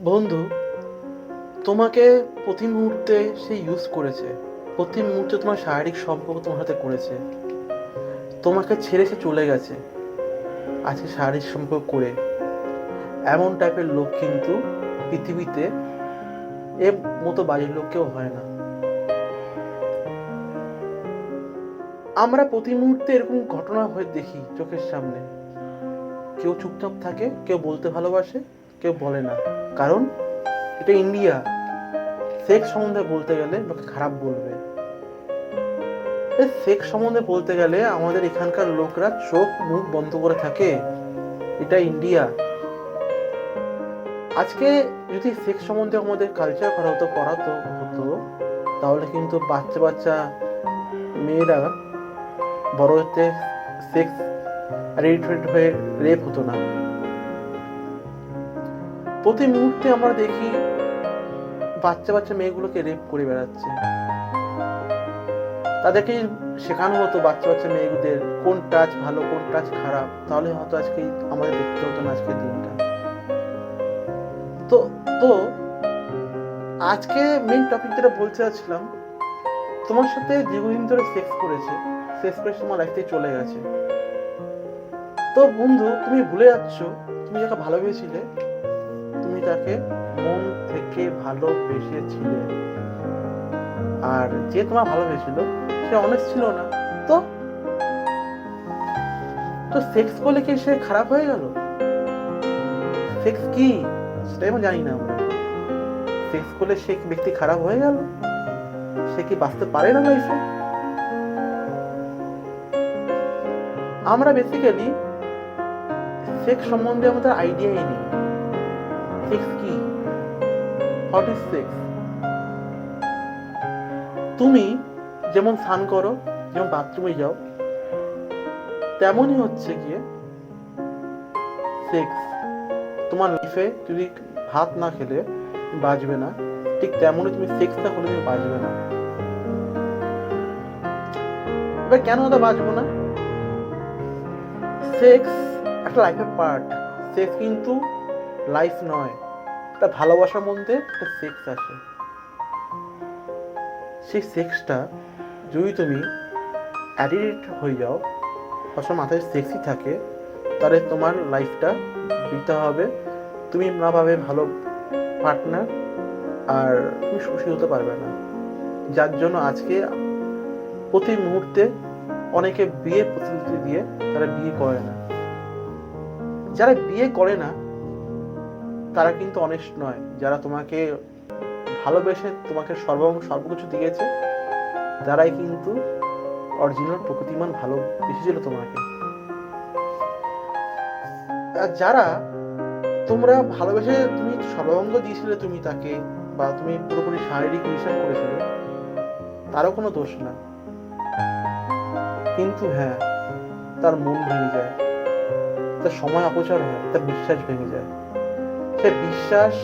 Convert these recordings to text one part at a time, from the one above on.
বন্ধু, তোমাকে প্রতি মুহূর্তে সে ইউজ করেছে। প্রতি মুহূর্তে তোমার শারীরিক সম্পর্ক তোমার সাথে করেছে। তোমাকে ছেড়ে সে চলে গেছে আজকে শারীরিক সম্পর্ক করে। এমন টাইপের লোক কিন্তু পৃথিবীতে এর মতো বাজে লোক কেউ হয় না। আমরা প্রতি মুহূর্তে এরকম ঘটনা হয়ে দেখি চোখের সামনে। কেউ চুপচাপ থাকে, কেউ বলতে ভালোবাসে, কেউ বলে না। কারণ এটা ইন্ডিয়া। সেক্স সম্বন্ধে বলতে গেলে লোকে খারাপ বলবে। সেক্স সম্বন্ধে বলতে গেলে আমাদের এখানকার লোকরা চোখ মুখ বন্ধ করে থাকে। এটা ইন্ডিয়া। আজকে যদি সেক্স সম্বন্ধে আমাদের কালচার করা হতো, পড়াতো হতো, তাহলে কিন্তু বাচ্চা বাচ্চা মেয়েরা বড় হতে সেক্স রিলেটেড হয়ে রেপ হতো না। প্রতি মুহূর্তে আমরা দেখি বাচ্চা বাচ্চা মেয়েগুলোকে রেপ করে বেড়াচ্ছে। তাদেরকে শেখানো হতো বাচ্চা বাচ্চা মেয়েদের কোন টাচ ভালো, কোন টাচ খারাপ, তাহলে হয়তো আজকে আমাদের দেখতে হতো না আজকের দিনটা। তো তো আজকে মেইন টপিক যেটা বলতে চাচ্ছিলাম, তোমার সাথে দীর্ঘদিন ধরে সেক্স করেছে, শেষ করে তোমার লাইফ থেকে চলে গেছে। তো বন্ধু, তুমি ভুলে যাচ্ছ তুমি যাকে ভালোবেসেছিলে, তুমি তাকে মন থেকে ভালোবেসেছিলে। আর যে তোমার ভালোবেসেছিল সে অনেস্ট ছিল না। তো তো সেক্স করলে কি সে খারাপ হয়ে গেল? সেক্স কি সেটাই আমি জানি না। আমরা সেক্স করলে সে ব্যক্তি খারাপ হয়ে গেল? সে কি বাঁচতে পারে না লাইফে? আমরা বেসিক্যালি সেক্স সম্বন্ধে আমাদের আইডিয়াই নেই। সেক্স কি? What is sex? তুমি যেমন স্নান করো, যেমন বাথরুমে যাও, তেমনই হচ্ছে গিয়ে সেক্স। তোমার লাইফে যদি ভাত না খেলে বাঁচবে না, ঠিক তেমনই তুমি সেক্স না করলে তুমি বাঁচবে না। এবার কেন ওটা বাঁচবো না? সেক্স একটা লাইফের পার্ট। সেক্স কিন্তু লাইফ নয়। একটা ভালোবাসার মধ্যে একটা সেক্স আসে। সেই সেক্সটা যদি তুমি অ্যাডিক্ট হয়ে যাও, সবসময় মাথায় সেক্সই থাকে, তাহলে তোমার লাইফটা বৃথা হবে। তুমি না পাবে ভালো পার্টনার, আর তুমি সুখী হতে পারবে না। যার জন্য আজকে প্রতি মুহূর্তে অনেকে বিয়ে প্রতিশ্রুতি দিয়ে তারা বিয়ে করে না। যারা বিয়ে করে না তারা কিন্তু অনেস্ট নয়। যারা তোমাকে ভালোবেসে তোমাকে সর্বকিছু দিয়েছে, তারাই কিন্তু অরিজিনাল প্রকৃতিমান ভালোবেসেছিল তোমাকে। আর যারা তোমরা ভালোবেসে তুমি সর্বাঙ্গ দিয়েছিলে তুমি তাকে, বা তুমি পুরোপুরি শারীরিক রিলেশন করেছিলে, তারও কোনো দোষ না। কিন্তু হ্যাঁ, তার মন ভেঙে যায়, তার সময় অপচয় হয়, তার বিশ্বাস ভেঙে যায়। সে বিশ্বাস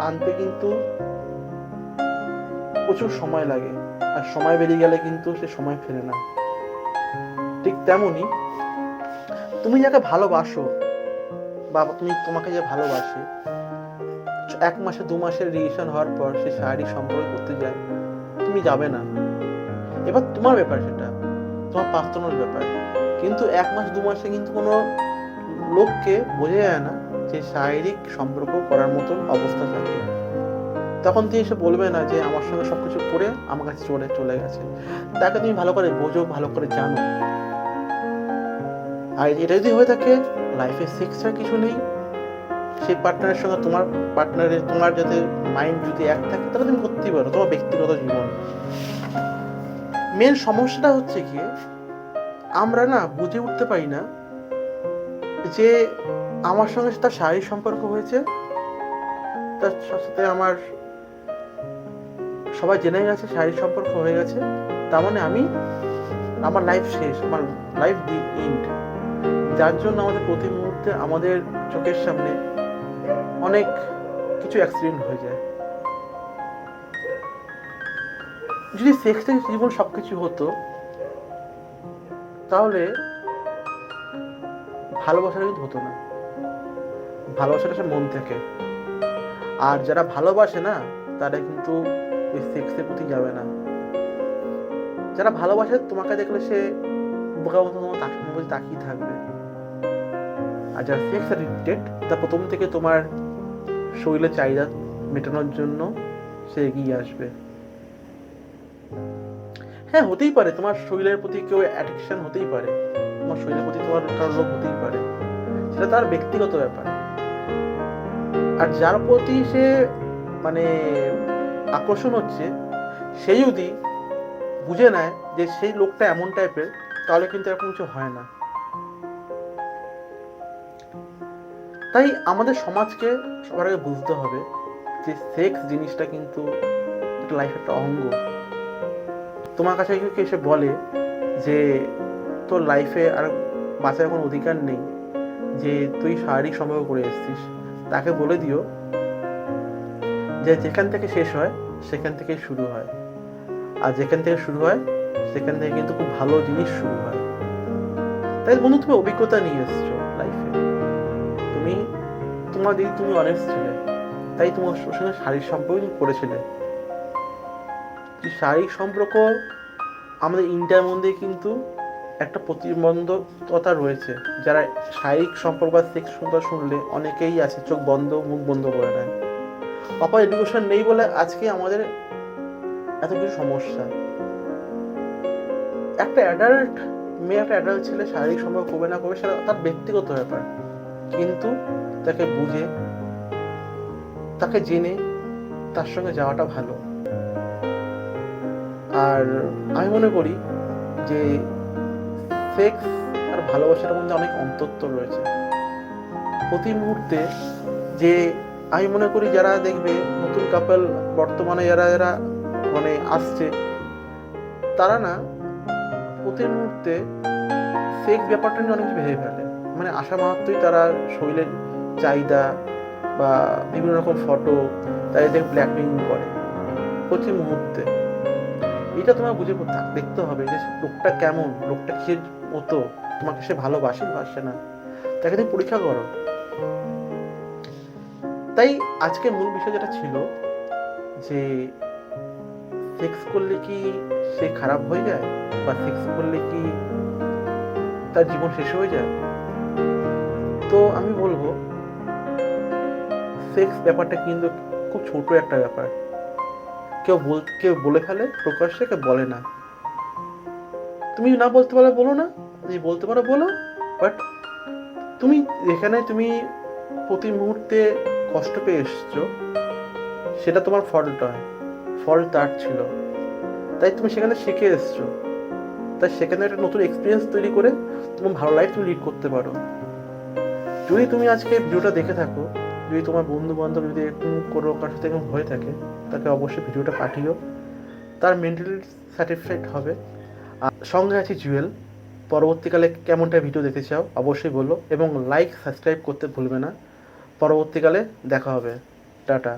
আনতে কিন্তু প্রচুর সময় লাগে, আর সময় বেরিয়ে গেলে কিন্তু সে সময় ফেরে না। ঠিক তেমনি তুমি যাকে ভালোবাসো, বা তুমি তোমাকে যে ভালোবাসে, 1 মাসে 2 মাসের রিলেশন হওয়ার পর সে শারীরিক সম্পর্ক করতে যায়, তুমি যাবে না। এবার তোমার ব্যাপার, সেটা তোমার পার্সোনাল ব্যাপার। কিন্তু 1 মাস 2 মাসে কিন্তু কোনো লোককে বোঝা যায় না যে শারীরিক সম্পর্ক করার মতন অবস্থা থাকে। তখন তিনি এসে বলবে না যে আমার সঙ্গে সবকিছু করে আমার কাছে চলে গেছে। তাকে তুমি ভালো করে বোঝো, ভালো করে জানো। আর এটা যদি হয়ে থাকে লাইফে সেক্স আর কিছু নেই, সেই পার্টনারের সঙ্গে তোমার যাতে মাইন্ড যদি এক থাকে, তাহলে তুমি করতেই পারো তোমার ব্যক্তিগত জীবন। মেন সমস্যাটা হচ্ছে কি, আমরা না বুঝে উঠতে পারি না যে আমার সঙ্গে তার শারীরিক সম্পর্ক হয়েছে, তার সাথে আমার সবাই জেনে গেছে শারীরিক সম্পর্ক হয়ে গেছে, তার মানে আমার লাইফ শেষ, আমার লাইফ দি এন্ড। যার জন্য আমাদের প্রতি মুহূর্তে আমাদের চোখের সামনে অনেক কিছু অ্যাক্সিডেন্ট হয়ে যায়। যদি সেক্স থেকে জীবন সবকিছু হতো, তাহলে ভালোবাসাটা কিন্তু হতো না। ভালোবাসাটা সে মন থেকে। আর যারা ভালোবাসে না তারা কিন্তু ওই সেক্সের প্রতি যাবে না। যারা ভালোবাসে তোমাকে দেখলে সে বোকার মতো তোমার তাকিয়ে থাকবে। আর যারা সেক্স অ্যাডিক্টেড তা প্রথম থেকে তোমার শরীরের চাহিদা মেটানোর জন্য সে এগিয়ে আসবে। হ্যাঁ, হতেই পারে তোমার শরীরের প্রতি কেউ অ্যাডিকশন হতেই পারে, তোমার শরীরের প্রতি তোমার কারোর লোভ হতেই পারে, সেটা তার ব্যক্তিগত ব্যাপার। আর যার প্রতি সে মানে আকর্ষণ হচ্ছে, সে যদি বুঝে নেয় যে সেই লোকটা এমন টাইপের, তাহলে কিন্তু এরকম কিছু হয় না। তাই আমাদের সমাজকে সবার আগে বুঝতে হবে যে সেক্স জিনিসটা কিন্তু একটা লাইফের একটা অঙ্গ। তোমার কাছে কেউ এসে বলে যে তোর লাইফে আর বাঁচার কোনো অধিকার নেই, যে তুই শারীরিক সম্পর্ক করে এসেছিস, তাকে বলে দিও যে যেখান থেকে শেষ হয় সেখান থেকেই শুরু হয়, আর যেখান থেকে শুরু হয় সেখান থেকে কিন্তু খুব ভালো জিনিস শুরু হয়। তাই বন্ধু, তুমি অভিজ্ঞতা নিয়ে এসছো লাইফে, তুমি অনেস্ট ছিলে, তাই তোমার সঙ্গে শারীরিক সম্পর্ক করেছিলে। শারীরিক সম্পর্ক আমাদের ইন্ডিয়ার মধ্যে কিন্তু একটা প্রতিবন্ধকতা রয়েছে। যারা শারীরিক সম্পর্ক বা সেক্স শুনলে অনেকেই আছে চোখ বন্ধ, মুখ বন্ধ করে নেয়। প্রপার এডুকেশন নেই বলে আজকে আমাদের এত কিছু সমস্যা। একটা অ্যাডাল্ট মেয়ে, একটা অ্যাডাল্ট ছেলে শারীরিক সম্পর্ক করবে না করবে সেটা তার ব্যক্তিগত ব্যাপার, কিন্তু তাকে বুঝে, তাকে জেনে তার সঙ্গে যাওয়াটা ভালো। আর আমি মনে করি যে সেক্স আর ভালোবাসার মধ্যে অনেক অন্তত্ব রয়েছে। প্রতি মুহূর্তে যে আমি মনে করি যারা দেখবে নতুন কাপল বর্তমানে যারা মানে আসছে, তারা না প্রতি মুহূর্তে সেক্স ব্যাপারটা নিয়ে অনেক কিছু ভেবে ফেলে। মানে আসা মাত্রই তারা শরীরের চাহিদা বা বিভিন্ন রকম ফটো তাদের ব্ল্যাকমেইল করে প্রতি মুহূর্তে। এটা তোমার বুঝে দেখতে হবে যে লোকটা কেমন, লোকটা কিসের মতো, তোমাকে সে ভালোবাসে না, তাকে তুমি পরীক্ষা করো। তাই আজকে মূল বিষয় যেটা ছিল যে সেক্স করলে কি সে খারাপ হয়ে যায়, বা সেক্স করলে কি তার জীবন শেষ হয়ে যায়। তো আমি বলবো সেক্স ব্যাপারটা কিন্তু খুব ছোট একটা ব্যাপার। কেউ বলে ফেলে প্রকাশ্যে, কেউ বলে না। তুমি না বলতে পারলে বলো না, তুমি বলতে পারো বলো, বাট তুমি যেখানে তুমি প্রতি মুহূর্তে কষ্ট পেয়ে এসছো, সেটা তোমার ফল্ট নয়, ফল্ট তার ছিল। তাই তুমি সেখানে শিখে এসছো, তাই সেখানে একটা নতুন এক্সপিরিয়েন্স তৈরি করে তোমার ভালো লাইফ তুমি লিড করতে পারো। যদি তুমি আজকে ভিডিওটা দেখে থাকো, যদি তোমার বন্ধু বান্ধব যদি এরকম কোনো কার সাথে এরকম হয়ে থাকে, তাকে অবশ্যই ভিডিওটা পাঠিও, তার মেন্টালি স্যাটিসফাইড হবে। আর সঙ্গে আছি জুয়েল। পরবর্তীকালে কেমনটা ভিডিও দেখতে চাও অবশ্যই বলো, এবং লাইক সাবস্ক্রাইব করতে ভুলবে না। পরবর্তীকালে দেখা হবে। টাটা।